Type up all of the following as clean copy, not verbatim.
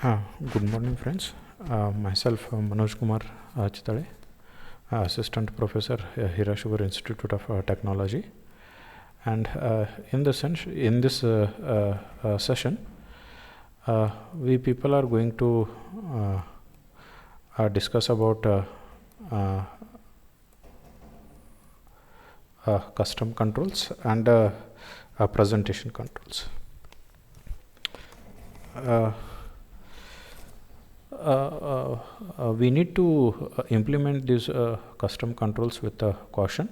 Good morning, friends. Myself, Manoj Kumar Chitale, Assistant Professor, Hirashuguru Institute of Technology. And in this session, we people are going to discuss about custom controls and presentation controls. We need to implement these custom controls with caution.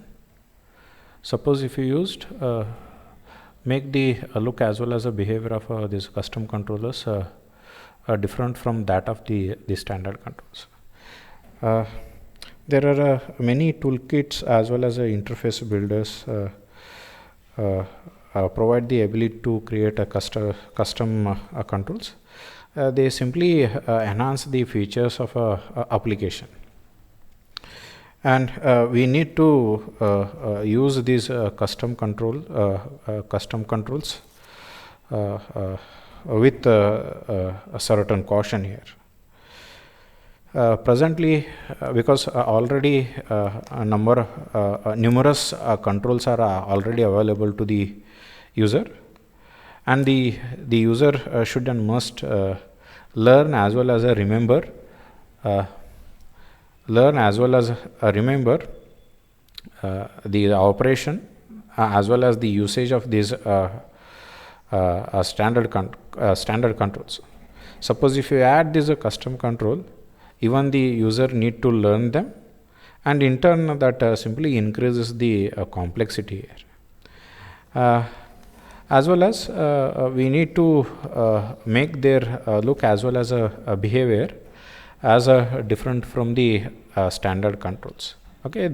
Suppose if you used make the look as well as the behavior of these custom controllers different from that of the standard controls. There are many toolkits as well as interface builders provide the ability to create a custom controls. They simply enhance the features of a application, and we need to use these custom controls with a certain caution here. Presently, because already numerous controls are already available to the user, and the user should and must learn as well as remember the operation as well as the usage of these standard controls. Suppose if you add this custom control, even the user need to learn them, and in turn that simply increases the complexity here. As well as we need to make their look as well as a behavior as different from the standard controls. Okay,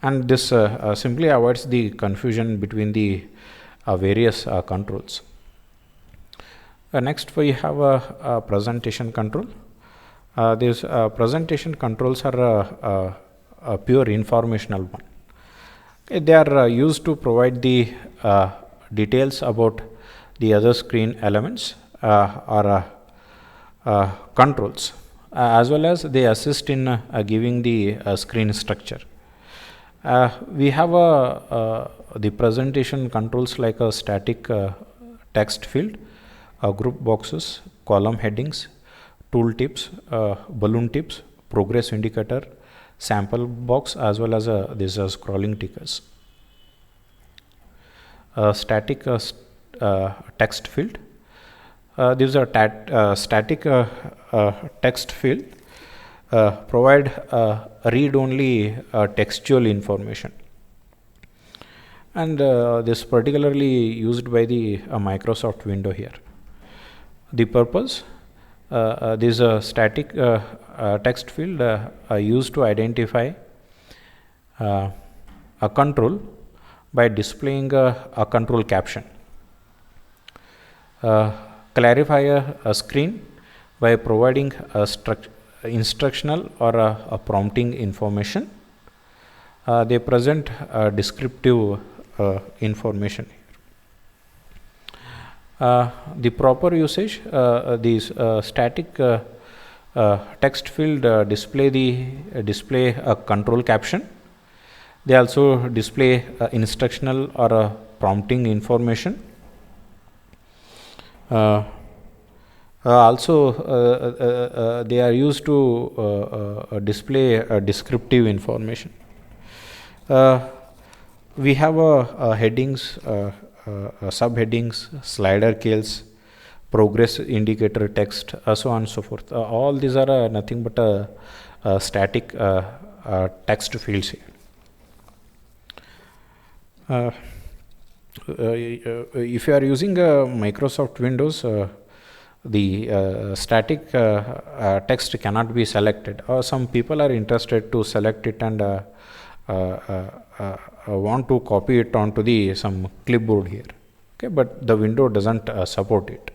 and this simply avoids the confusion between the various controls. Next, we have a presentation control. These presentation controls are a pure informational one. Okay, they are used to provide the details about the other screen elements or controls, as well as they assist in giving the screen structure. We have the presentation controls like a static text field, group boxes, column headings, tool tips, balloon tips, progress indicator, sample box, as well as these scrolling tickers. Static text field. These are static text field provide read-only textual information, and this particularly used by the Microsoft window here. The purpose, these static text field are used to identify a control by displaying a control caption, clarify a screen by providing a instructional or a prompting information. They present descriptive information. The proper usage, these static text field display a control caption. They also display instructional or prompting information. Also, they are used to display descriptive information. We have headings, subheadings, slider keys, progress indicator text, so on and so forth. All these are nothing but static text fields here. If you are using Microsoft Windows, the static text cannot be selected. Some people are interested to select it and want to copy it onto the some clipboard here. Okay, but the window doesn't support it.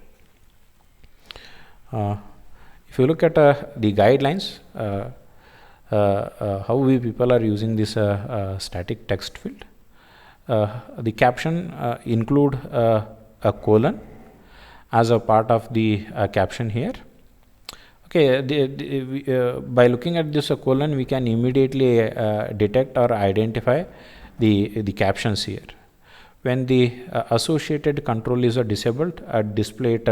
If you look at the guidelines, how we people are using this static text field. The caption include a colon as a part of the caption here, Okay, by looking at this colon, we can immediately detect or identify the captions here. When the associated control is disabled, display it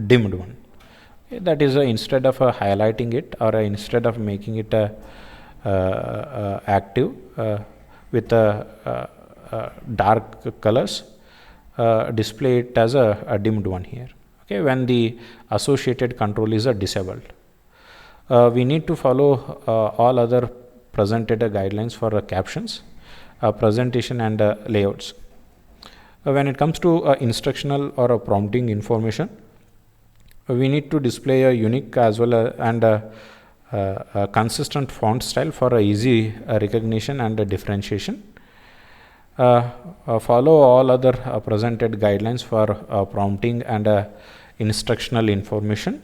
dimmed one. Okay, that is instead of highlighting it or instead of making it active with dark colors, display it as a dimmed one here. Okay, when the associated control is disabled. We need to follow all other presented guidelines for captions, presentation and layouts. When it comes to instructional or prompting information, we need to display a unique as well and a consistent font style for easy recognition and differentiation. Follow all other presented guidelines for prompting and instructional information.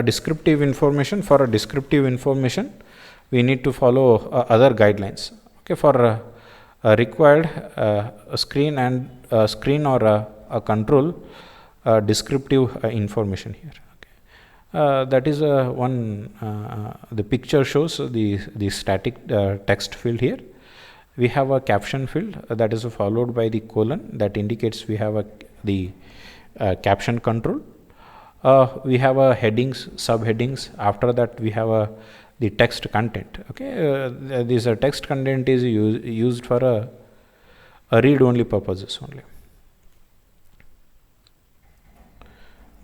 Descriptive information, for a descriptive information we need to follow other guidelines. Okay, for required screen and screen or a control descriptive information here. Okay. That is one the picture shows the static text field here. We have a caption field that is followed by the colon that indicates we have the caption control. We have headings, subheadings. After that we have the text content. Okay, this text content is used for a read only purposes only.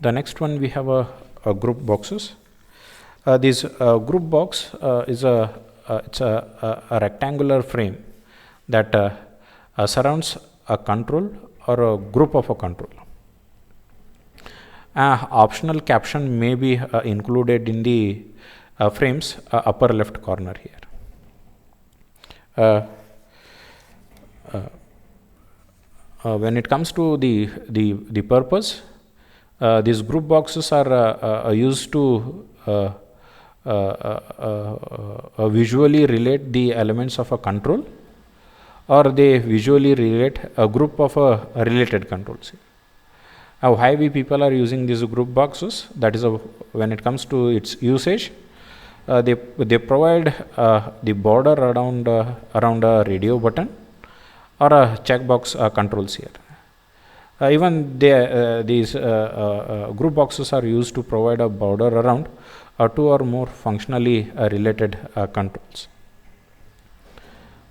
The next one we have a group boxes. This group box is it's a rectangular frame that surrounds a control or a group of a control. Optional caption may be included in the frame's upper left corner here. When it comes to the purpose, these group boxes are used to visually relate the elements of a control, or they visually relate a group of related controls. Why we people are using these group boxes? That is when it comes to its usage, they provide the border around a radio button or a checkbox controls here. Even these group boxes are used to provide a border around two or more functionally related controls.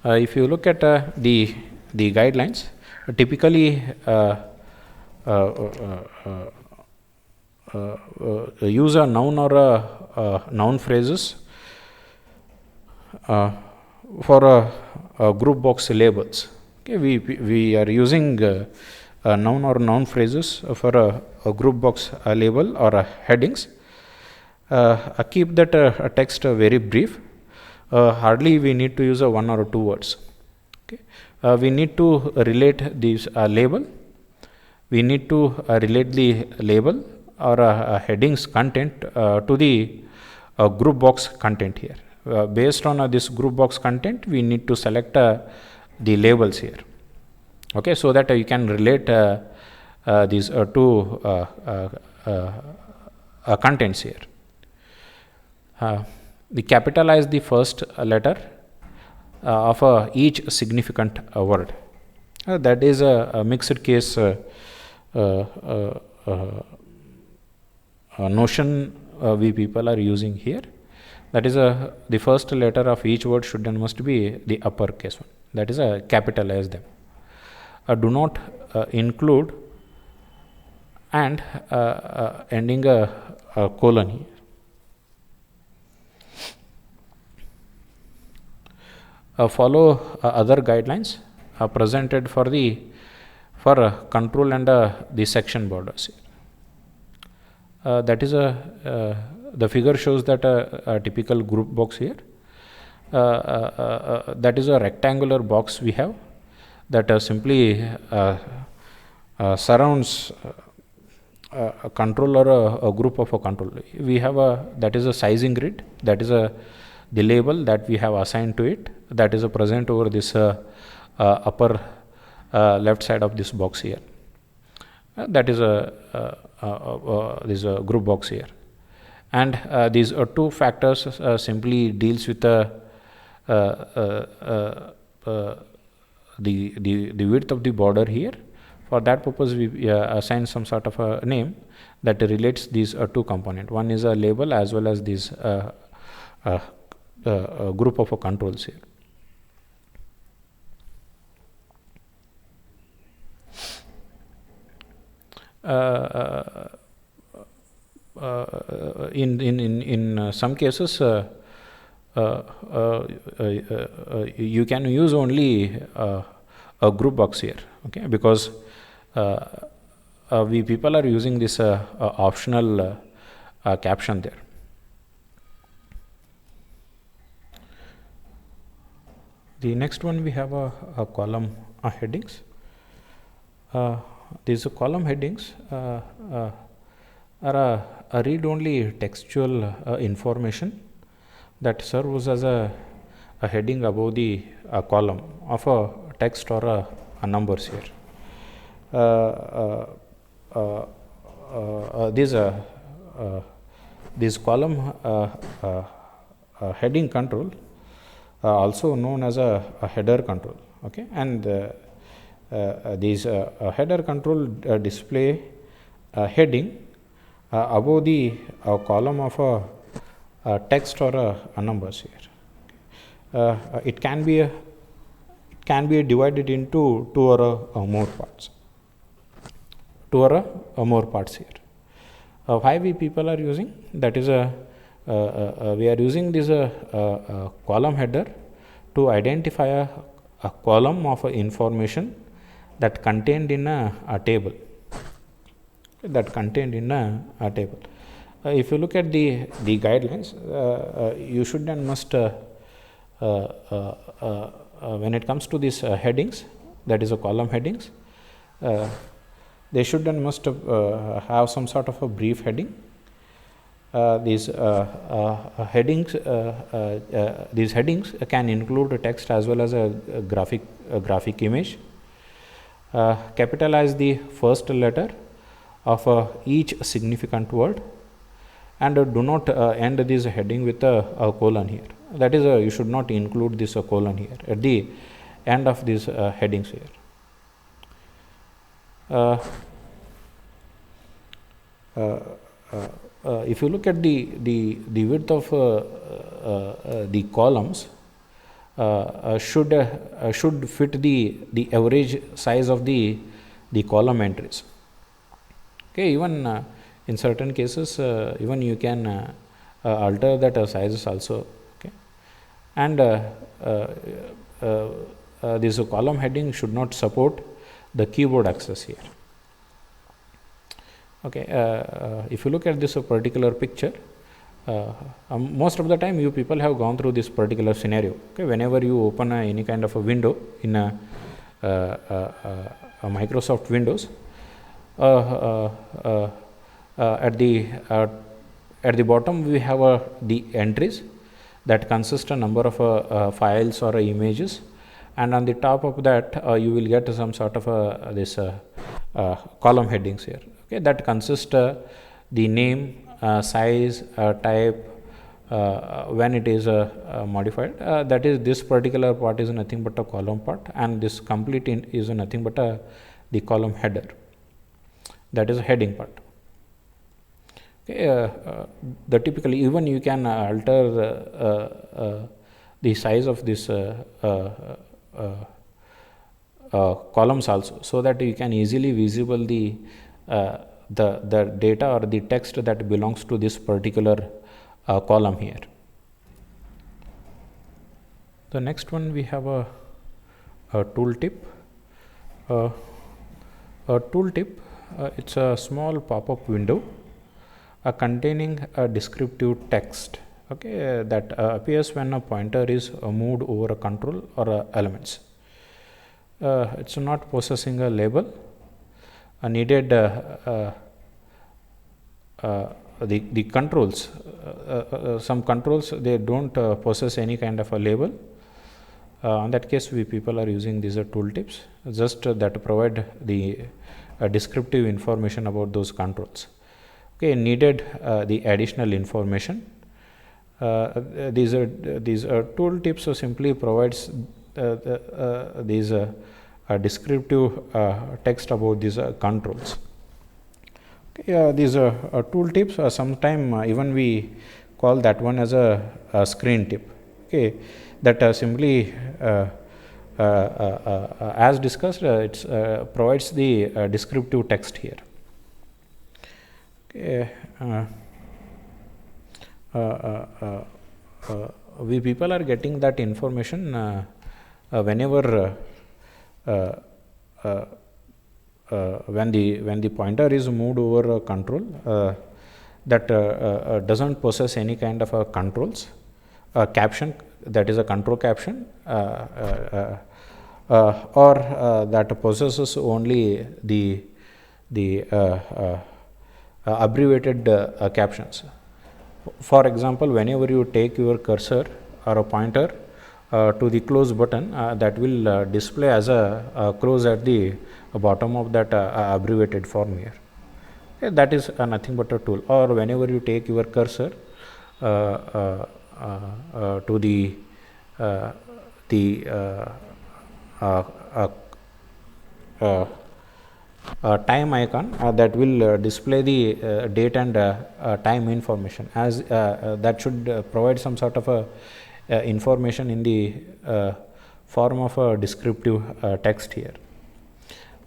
If you look at the guidelines, typically use a noun or a noun phrases for a group box labels. Okay, we are using noun or noun phrases for a group box label or headings. Keep that text very brief. Hardly we need to use one or two words. Okay, we need to relate these label. We need to relate the label or headings content to the group box content here. Based on this group box content, we need to select the labels here. Okay, so that you can relate these two contents here. We capitalize the first letter of each significant word. That is a mixed case notion we people are using here. That is the first letter of each word should and must be the uppercase one. That is capitalize them. Do not include and ending a colon here. Follow other guidelines presented for control and the section borders here. That is the figure shows that a typical group box here. That is a rectangular box we have that simply surrounds a control or a group of a control. We have that is a sizing grid, that is the label that we have assigned to it, that is present over this upper left side of this box here. that is this group box here, and these two factors simply deals with uh, uh, uh, the width of the border here. For that purpose, we assign some sort of a name that relates these two components. One is a label as well as this group of controls here. In some cases, you can use only a group box here, okay, because we people are using this optional caption there. The next one, we have a column headings. These column headings are a read-only textual information that serves as a heading above the column of a text or a numbers here. This column heading control, also known as a header control, okay, and these header control display heading above the column of a text or a numbers here. It can be divided into two or more parts. Two or more parts here. Why we people are using that is we are using this column header to identify a column of information that contained in a table. That contained in a table. If you look at the guidelines, you should and must when it comes to these headings, that is a column headings, they should and must have some sort of a brief heading. These headings can include a text as well as a graphic image. Capitalize the first letter of each significant word, and do not end this heading with a colon here. That is, you should not include this colon here at the end of these headings here. If you look at the width of the columns, should fit the average size of the column entries. Okay, even in certain cases, even you can alter that sizes also. Okay, and this column heading should not support the keyboard access here. Okay, if you look at this particular picture, most of the time you people have gone through this particular scenario. Okay, whenever you open any kind of a window in a Microsoft Windows, at the bottom we have the entries that consist a number of files or images, and on the top of that you will get some sort of this column headings here. Okay, that consist the name, size, type, when it is modified. That is, this particular part is nothing but a column part, and this complete is nothing but the column header. That is a heading part. Okay, the typically even you can alter the size of this columns also, so that you can easily visible the data or the text that belongs to this particular column here. The next one, we have a tooltip. A tooltip, it's a small pop-up window containing a descriptive text, okay, that appears when a pointer is moved over a control or elements. It's not possessing a label. Needed the controls, some controls, they don't possess any kind of a label. On that case, we people are using these tooltips just that provide the descriptive information about those controls. Okay, needed the additional information. These tooltips simply provides these descriptive text about these controls. Okay, these tooltips, sometime even we call that one as a screen tip. Okay, that simply as discussed, it provides the descriptive text here. Okay, we people are getting that information whenever when the pointer is moved over a control that doesn't possess any kind of a controls caption, that is a control caption, or that possesses only the abbreviated captions. For example, whenever you take your cursor or a pointer to the close button, that will display as a close at the bottom of that abbreviated form here. That is nothing but a tool. Or whenever you take your cursor to the time icon, that will display the date and time information, as that should provide some sort of a information in the form of a descriptive text here.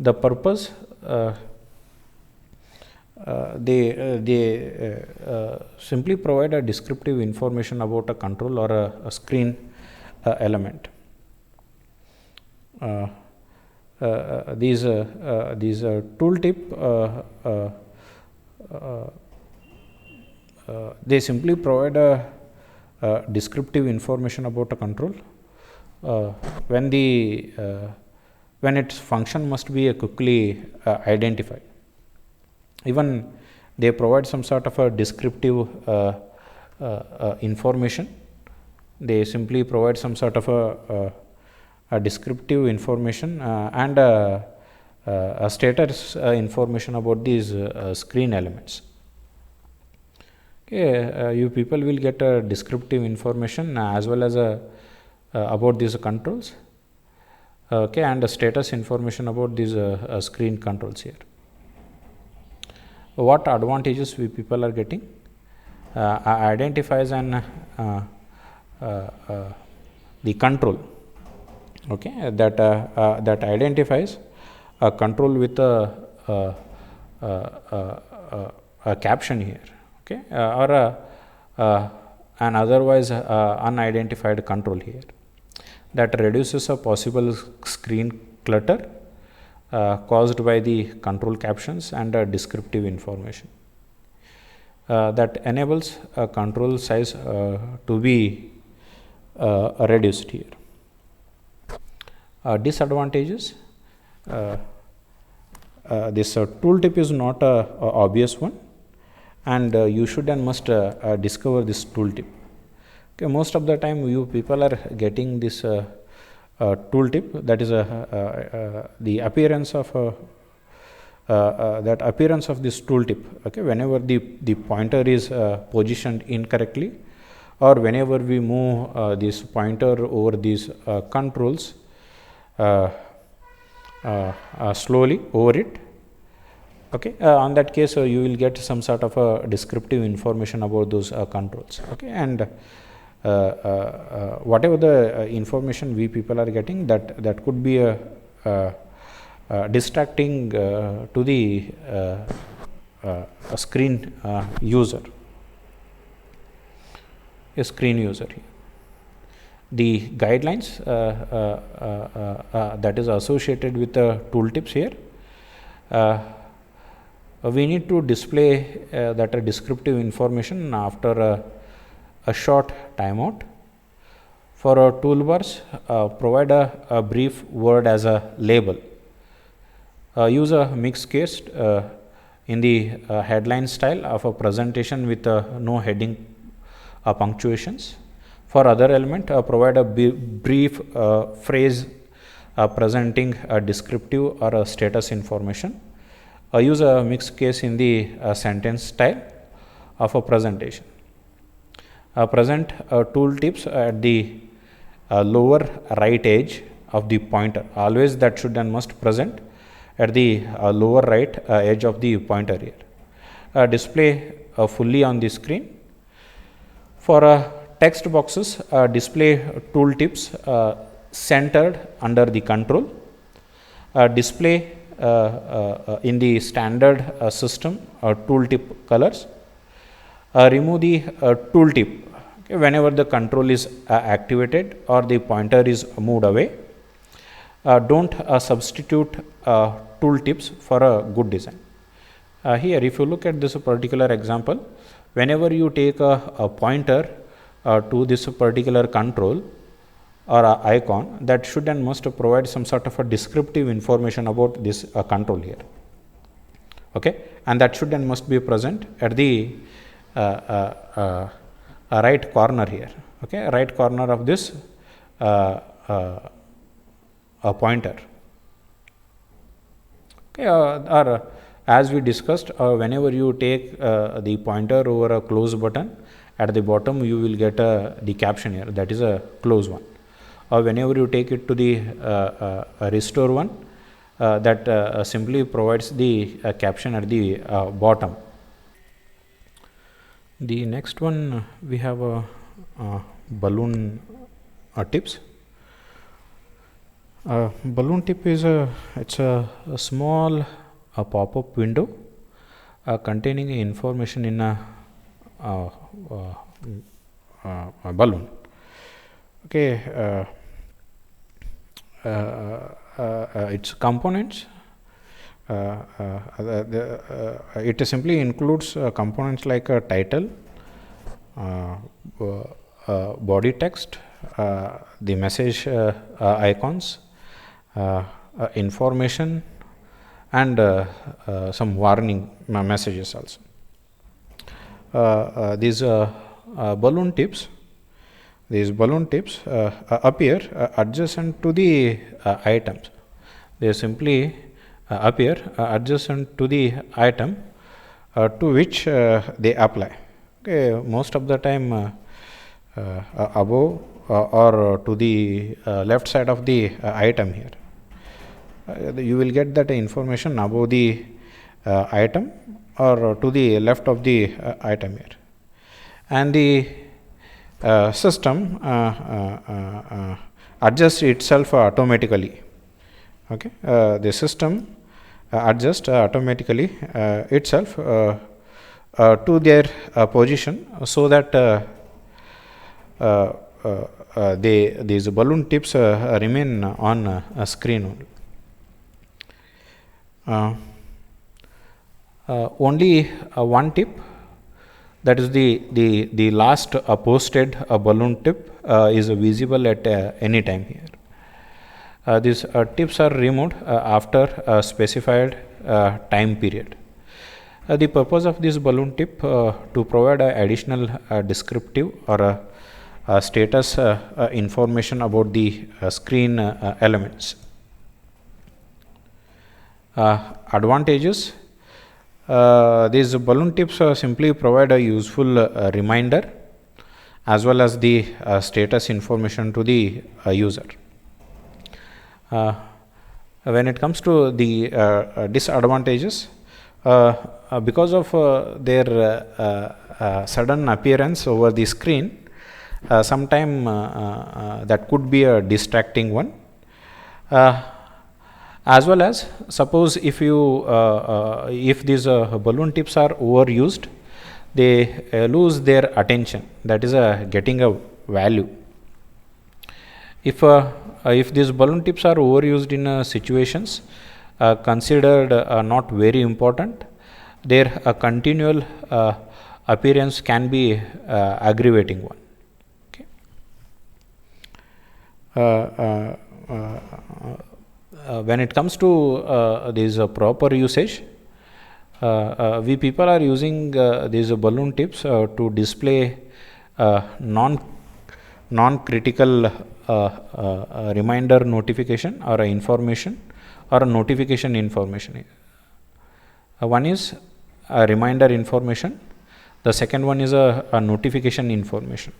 The purpose, they simply provide a descriptive information about a control or a screen element. These tooltip, they simply provide a descriptive information about a control when its function must be quickly identified. Even they provide some sort of a descriptive information. They simply provide some sort of a descriptive information and a status information about these screen elements. Okay, you people will get a descriptive information as well as about these controls. Okay, and a status information about these screen controls here. What advantages we people are getting? Identifies and the control. Okay, that identifies a control with a caption here. Okay, or an otherwise unidentified control here. That reduces a possible screen clutter caused by the control captions and descriptive information. That enables a control size to be reduced here. Disadvantages, this tooltip is not a obvious one, and you should and must discover this tooltip. Okay, most of the time you people are getting this tooltip, that is the appearance of that appearance of this tooltip. Okay, whenever the pointer is positioned incorrectly, or whenever we move this pointer over these controls slowly over it. Okay, on that case you will get some sort of a descriptive information about those controls. Okay, and whatever the information we people are getting, that could be a distracting to the screen user, a screen user here. The guidelines that is associated with the tooltips here, we need to display that descriptive information after a short timeout. For our toolbars, provide a brief word as a label. Use a mixed case in the headline style of a presentation with no heading punctuations. For other element, provide a brief phrase presenting a descriptive or a status information. Use a mixed case in the sentence style of a presentation. Present tooltips at the lower right edge of the pointer. Always that should and must present at the lower right edge of the pointer here. Display fully on the screen. For text boxes, display tooltips centered under the control. Display in the standard system tooltip colors. Remove the tooltip whenever the control is activated or the pointer is moved away. Don't substitute tooltips for a good design. Here, if you look at this particular example, whenever you take a pointer to this particular control or icon, that should and must provide some sort of a descriptive information about this control here. Okay, and that should and must be present at the right corner here. Okay, right corner of this pointer. Okay, or as we discussed, whenever you take the pointer over a close button, at the bottom you will get the caption here, that is a close one. Or whenever you take it to the restore one, that simply provides the caption at the bottom. The next one, we have a balloon tips. Balloon tip is a small pop-up window containing information in a balloon. Okay, its components. It simply includes components like a title, body text, the message icons, information, and some warning messages also. These balloon tips appear adjacent to the items. They simply appear adjacent to the item to which they apply. Okay, most of the time above or to the left side of the item here. You will get that information above the item or to the left of the item here. And the system adjusts itself automatically. Okay, the system adjusts automatically itself to their position, so that these balloon tips remain on a screen only. Only one tip, that is the last posted balloon tip is visible at any time here. These tips are removed after a specified time period. The purpose of this balloon tip to provide additional descriptive or status information about the screen elements. Advantages. These balloon tips simply provide a useful reminder as well as the status information to the user. When it comes to the disadvantages, because of their sudden appearance over the screen, sometime that could be a distracting one. As well as, suppose if you if these balloon tips are overused, they lose their attention, that is getting a value. If these balloon tips are overused in situations considered not very important, their continual appearance can be aggravating one. Okay. When it comes to this proper usage, we people are using these balloon tips to display non non-critical reminder notification or a information or a notification information. One is a reminder information, the second one is a notification information.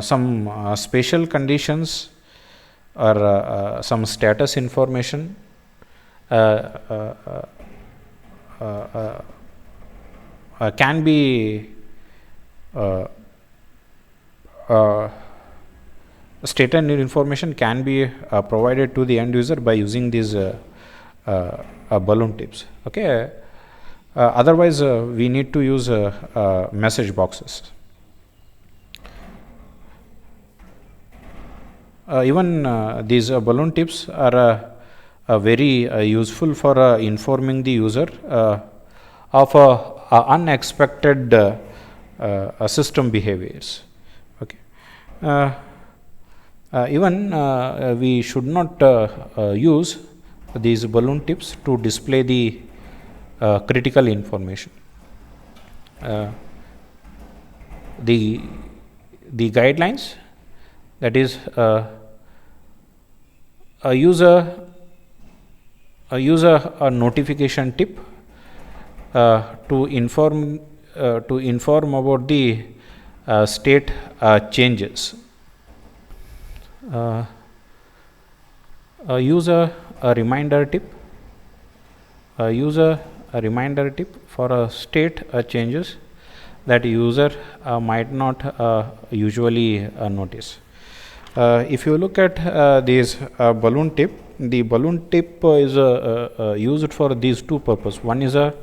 Some spatial conditions or some status information can be stated information can be provided to the end user by using these balloon tips. Okay. Otherwise, we need to use message boxes. Even these balloon tips are very useful for informing the user of unexpected system behaviors. Okay. Even we should not use these balloon tips to display the critical information. The guidelines, that is use a notification tip to inform about the state changes. Use a reminder tip. Use a reminder tip for state changes that user might not usually notice. If you look at this balloon tip, the balloon tip is used for these two purposes. One is a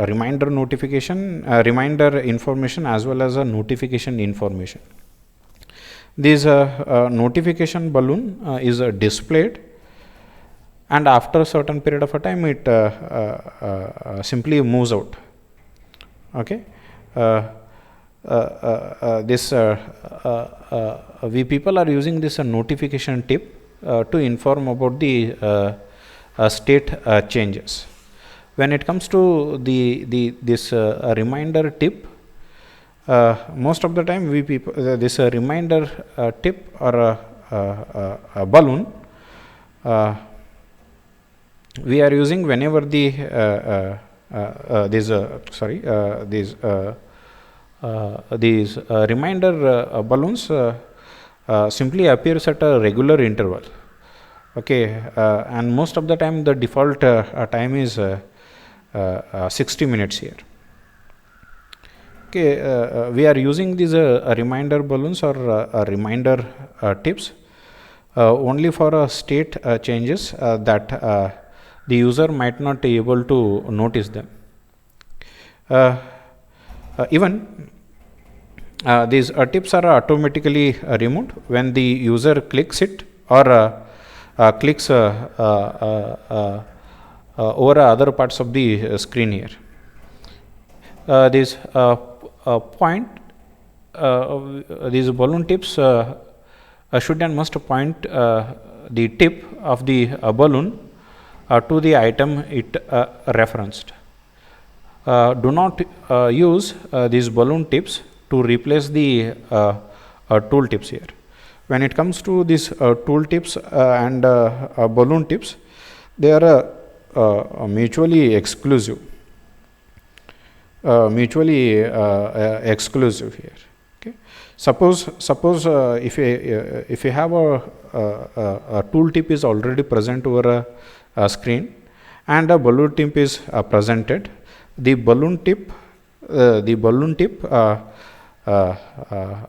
reminder notification, reminder information, as well as a notification information. This notification balloon is displayed, and after a certain period of a time it simply moves out. Okay. We people are using this notification tip to inform about the state changes. When it comes to this reminder tip, most of the time we people this reminder tip or a balloon we are using whenever the these reminder balloons simply appears at a regular interval. Okay. And most of the time the default time is 60 minutes here. Okay. We are using these reminder balloons or reminder tips only for state changes that the user might not be able to notice them. Even these tips are automatically removed when the user clicks it or clicks over other parts of the screen here. This point, these balloon tips should and must point the tip of the balloon to the item it referenced. Do not use these balloon tips to replace the tool tips here. When it comes to these tool tips and balloon tips, they are mutually exclusive. Exclusive here. Okay. Suppose if you have a tool tip is already present over a screen and a balloon tip is presented, the balloon tip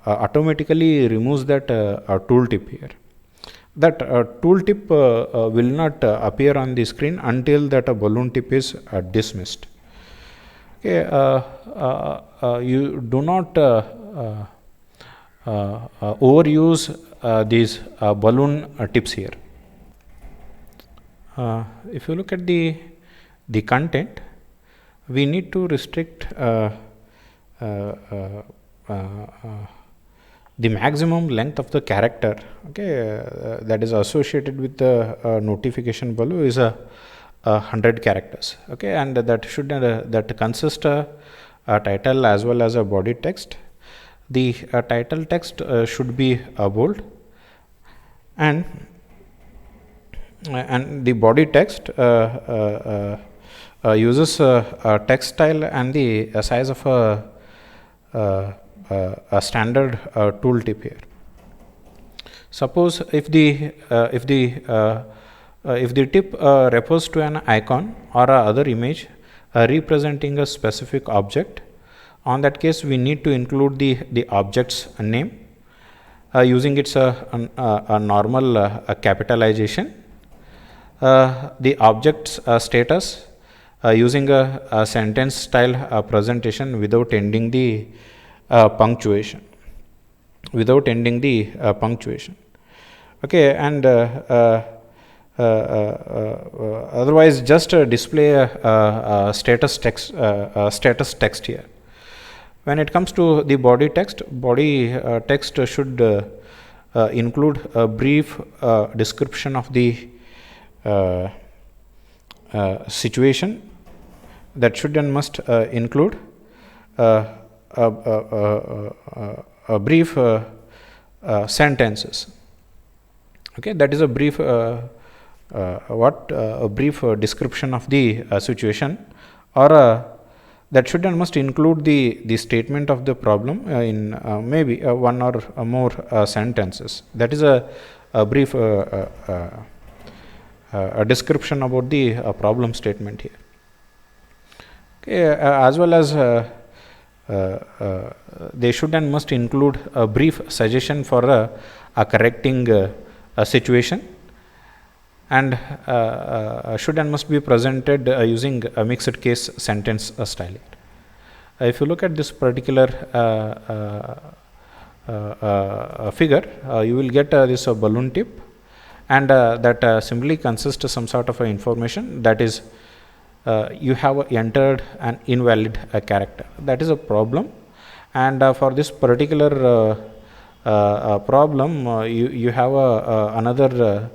automatically removes that tool tip here. That tool tip will not appear on the screen until that balloon tip is dismissed. Okay. You do not overuse these balloon tips here. If you look at the content, we need to restrict the maximum length of the character, okay, that is associated with the notification below is a 100 characters, okay, and that should that consists a title as well as a body text. The title text should be bold, and the body text uses a text style and the size of a standard tooltip here. Suppose if the tip refers to an icon or a other image representing a specific object, on that case we need to include the object's name using its a normal capitalization, the object's status using a sentence style presentation without ending the punctuation, okay, and otherwise just display a status text here. When it comes to the body text, text should include a brief description of the situation. That should and must include a brief sentences, okay, that is a brief a brief description of the situation, or that should and must include the statement of the problem in maybe one or more sentences. That is a brief a description about the problem statement here, okay, as well as they should and must include a brief suggestion for correcting a situation, and should and must be presented using a mixed case sentence style. If you look at this particular figure, you will get this balloon tip, and that simply consists of some sort of information, that is you have entered an invalid character. That is a problem, and for this particular problem you have another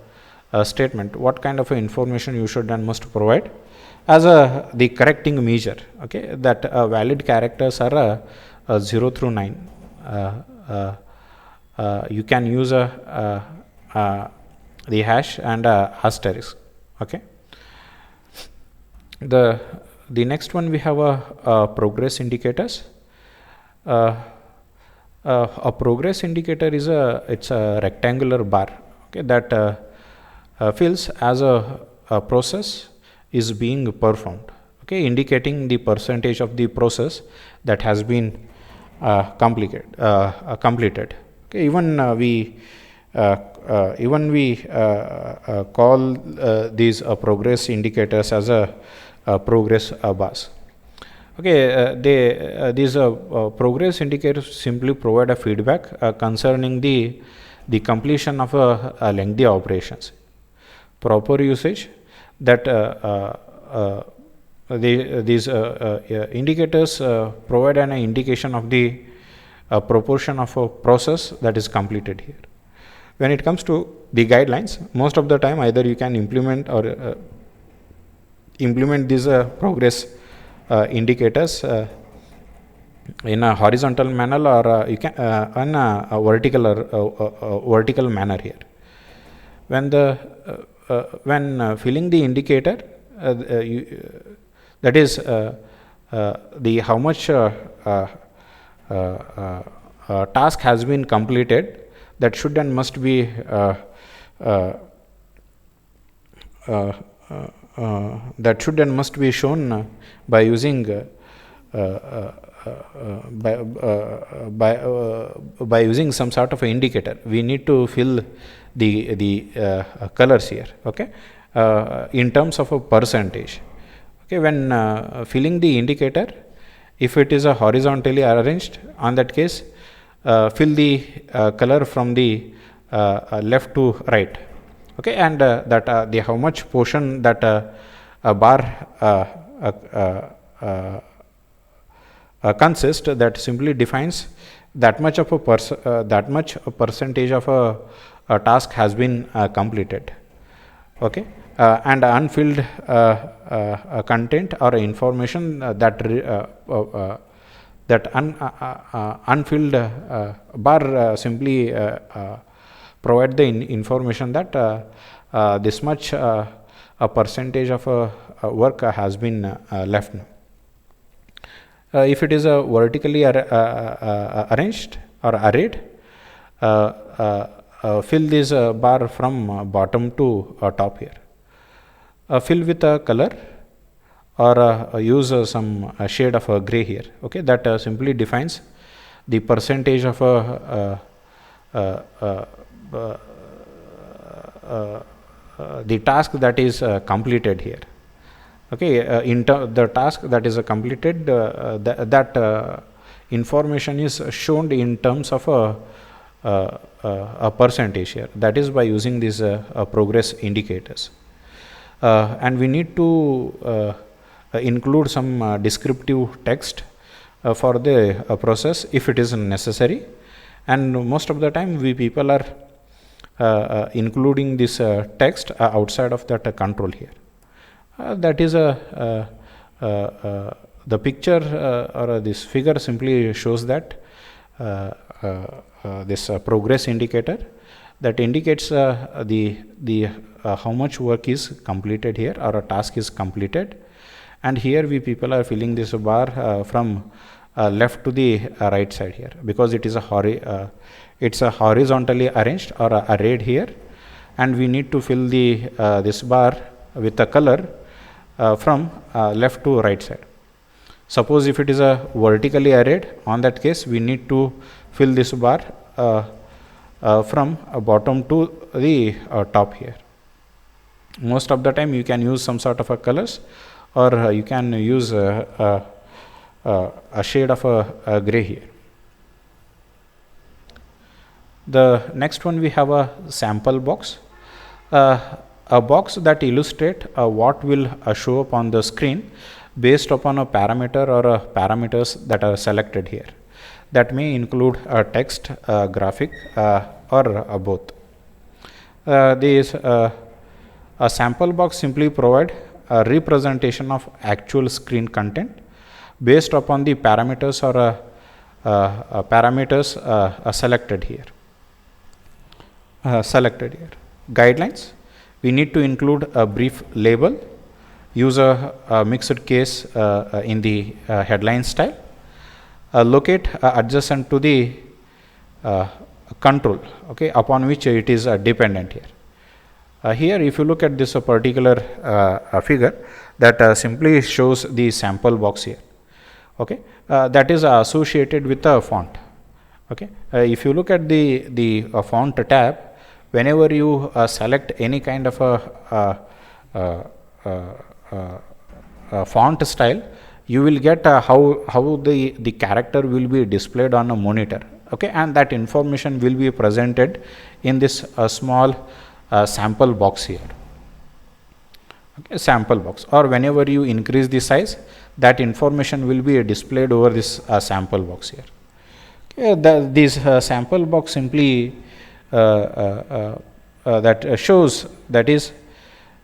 statement, what kind of information you should and must provide as the correcting measure, okay, that valid characters are 0 through 9. You can use the hash and asterisk, okay. The next one we have a progress indicators. A progress indicator is it's a rectangular bar, okay, that fills as a process is being performed, okay, indicating the percentage of the process that has been completed. Okay, even we call these progress indicators as a progress bars. Okay, these progress indicators simply provide a feedback concerning the completion of a lengthy operations. Proper usage, that these indicators provide an indication of the proportion of a process that is completed here. When it comes to the guidelines, most of the time either you can implement or implement these progress indicators in a horizontal manner, or you can on a vertical manner here. When filling the indicator, that is the how much task has been completed, that should and must be shown by using by using some sort of an indicator. We need to fill the colors here, okay, in terms of a percentage. Okay, when filling the indicator, if it is a horizontally arranged, on that case fill the color from the left to right, okay, and that the how much portion that a bar consist that simply defines that much of a percentage of a task has been completed. Okay, and unfilled content or information unfilled bar simply provide the information that this much a percentage of work has been left now. If it is vertically arranged or arrayed, fill this bar from bottom to top here. Fill with a color or use some shade of gray here. Okay, that simply defines the percentage of the task that is completed here. Okay, the task that is completed, that information is shown in terms of a percentage here. That is by using these progress indicators. And we need to include some descriptive text for the process if it is necessary. And most of the time we people are including this text outside of that control here. That is the picture or this figure simply shows that this progress indicator that indicates the how much work is completed here or a task is completed, and here we people are filling this bar from left to the right side here, because it is it's a horizontally arranged or arrayed here, and we need to fill the this bar with a color from left to right side. Suppose if it is a vertically arrayed, on that case we need to fill this bar from bottom to the top here. Most of the time you can use some sort of a colors, or you can use a shade of a gray here. The next one, we have a sample box. A box that illustrate what will show up on the screen based upon a parameter or parameters that are selected here. That may include a text, graphic, or both. A sample box simply provide a representation of actual screen content based upon the parameters or parameters selected here. Guidelines: we need to include a brief label, use a mixed case in the headline style, locate adjacent to the control, okay, upon which it is dependent here. Here if you look at this particular figure, that simply shows the sample box here, okay, that is associated with a font. Okay, if you look at the font tab, whenever you select any kind of a font style, you will get how the character will be displayed on a monitor, okay, and that information will be presented in this small sample box here. Okay, sample box, or whenever you increase the size, that information will be displayed over this sample box here. Okay, this sample box simply that shows, that is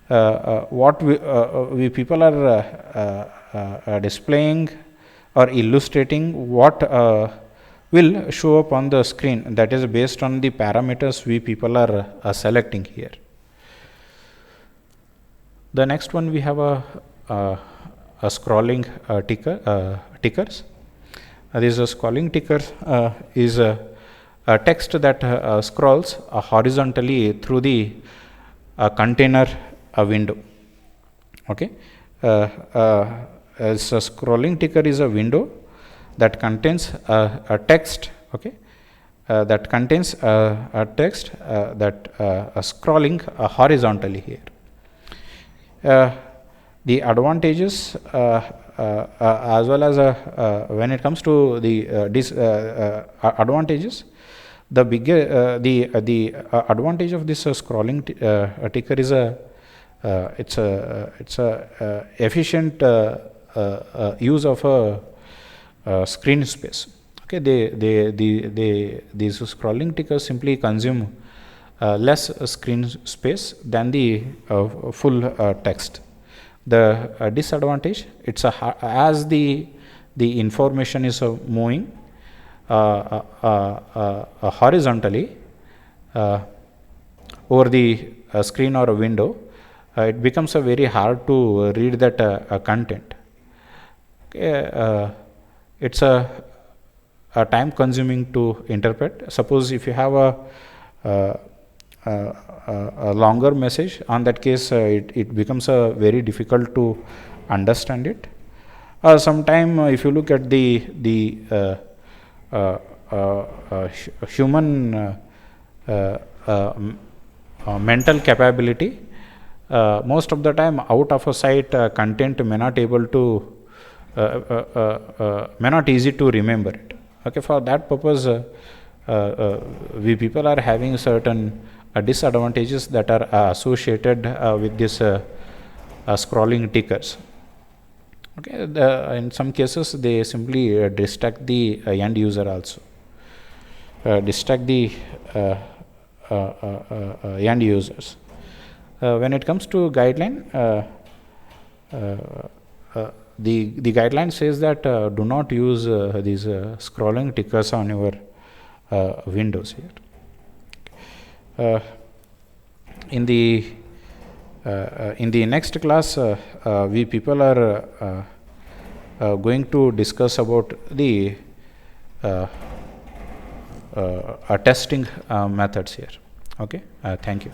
what we people are displaying or illustrating what will show up on the screen, that is based on the parameters we people are selecting here. The next one, we have a scrolling tickers. This scrolling ticker is a text that scrolls horizontally through the container window. Okay, as a scrolling ticker is a window that contains a text, okay, that contains a text that scrolling horizontally here. The advantages as well as when it comes to the advantages, the bigger the advantage of this scrolling ticker is it's a efficient use of screen space. Okay, these scrolling tickers simply consume less screen space than the full text. The disadvantage, it's as the information is moving horizontally over the screen or a window, it becomes very hard to read that content. Okay, it's a time consuming to interpret. Suppose if you have a longer message, on that case it becomes very difficult to understand it. Sometime if you look at the human mental capability, most of the time out of a sight content may not able to may not easy to remember it. Okay, for that purpose we people are having certain disadvantages that are associated with this scrolling tickers. Okay, in some cases they simply distract the end user also, distract the end users. When it comes to guideline, the guideline says that do not use these scrolling tickers on your windows here. In the next class, we people are going to discuss about the testing methods here. Okay, thank you.